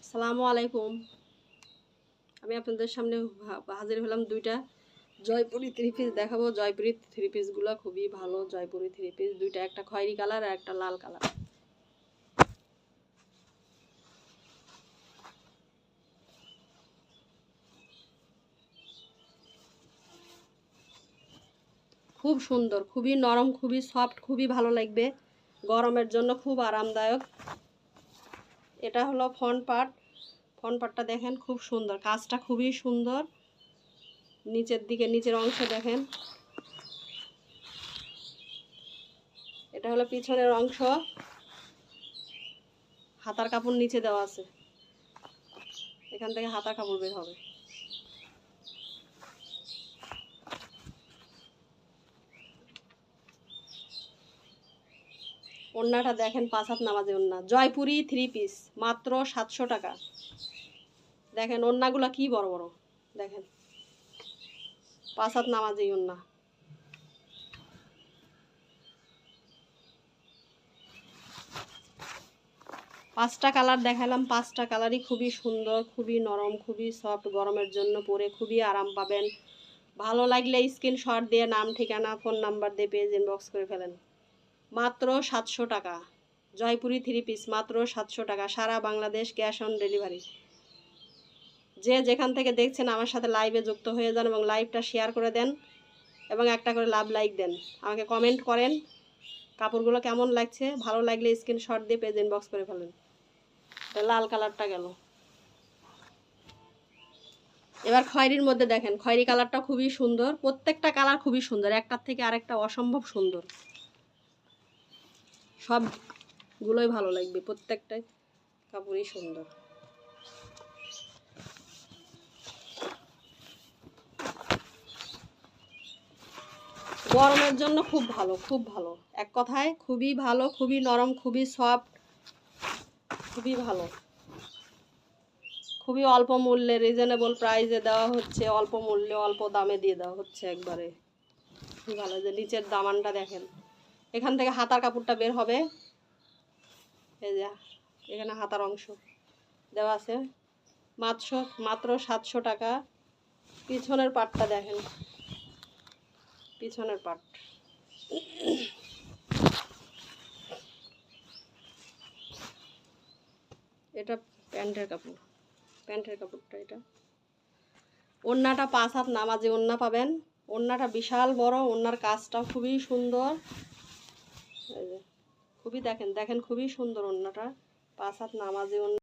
আসসালামু আলাইকুম। আমি আপনাদের সামনে হাজির হলাম দুইটা জয়পুরি থ্রি পিস দেখাবো। জয়পুরি থ্রি পিসগুলো খুবই ভালো। জয়পুরি থ্রি পিস দুইটা, একটা খয়েরি কালার আর একটা লাল কালার। খুব সুন্দর, খুবই নরম, খুবই সফট, খুবই ভালো লাগবে। গরমের জন্য খুব আরামদায়ক। এটা হলো ফ্রন্ট পার্ট। ফ্রন্ট পার্টটা দেখেন, খুব সুন্দর, কাজটা খুবই সুন্দর। নিচের দিকে নিচের অংশ দেখেন। এটা হলো পিছনের অংশ। হাতার কাপড় নিচে দেওয়া আছে, এখান থেকে হাতার কাপড় বের হবে। ওড়নাটা দেখেন, 5 হাত নামাজে ওড়না। জয়পুরি থ্রি পিস মাত্র 700 টাকা। দেখেন ওড়নাগুলো কি বড় বড়, দেখেন 5 হাত নামাজে ওড়না। পাঁচটা কালার দেখালাম, পাঁচটা কালারই খুবই সুন্দর, খুবই নরম, খুবই সফট। গরমের জন্য পরে খুবই আরাম পাবেন। ভালো লাগলে স্ক্রিনশট দিয়ে নাম, ঠিকানা, ফোন নাম্বার দিয়ে পেজ ইনবক্স করে ফেলেন। মাত্র 700 টাকা। জয়পুরি থ্রি পিস মাত্র 700 টাকা। সারা বাংলাদেশ ক্যাশ অন ডেলিভারি। যে যেখান থেকে দেখছেন আমার সাথে লাইভে যুক্ত হয়ে যান এবং লাইভটা শেয়ার করে দেন এবং একটা করে লাভ লাইক দেন। আমাকে কমেন্ট করেন কাপড়গুলো কেমন লাগছে। ভালো লাগলে স্ক্রিনশট দিয়ে পেজ ইনবক্স করে ফেলেন। লাল কালারটা গেল। এবার খয়েরির মধ্যে দেখেন, খয়েরি কালারটা খুবই সুন্দর। প্রত্যেকটা কালার খুবই সুন্দর, একটার থেকে আরেকটা অসম্ভব সুন্দর। সবগুলোই ভালো লাগবে, প্রত্যেকটাই কাপড়ই সুন্দর। গরমের জন্য খুব ভালো, খুব ভালো। এক কথায় খুবই ভালো, খুবই নরম, খুবই সফট, খুবই ভালো। খুবই অল্প মূল্যে, রিজনেবল প্রাইসে দেওয়া হচ্ছে। অল্প মূল্যে অল্প দামে দিয়ে দেওয়া হচ্ছে একবারে। খুব ভালো। যে নিচের দামানটা দেখেন, এখান থেকে হাতার কাপড়টা বের হবে। এই যে এখানে হাতার অংশ দেওয়া আছে। মাত্র 700 টাকা। পিছনের পাটটা দেখেন, পিছনের পাট। এটা প্যান্টের কাপড়, প্যান্টের কাপড়টা এটা। ওড়নাটা 5 হাত নামাজে ওড়না পাবেন। ওড়নাটা বিশাল বড়, ওড়নার কাজটাও খুবই সুন্দর। এই যে খুবই দেখেন খুবই সুন্দর ওড়নাটা। 5 হাত নামাজে ওড়না।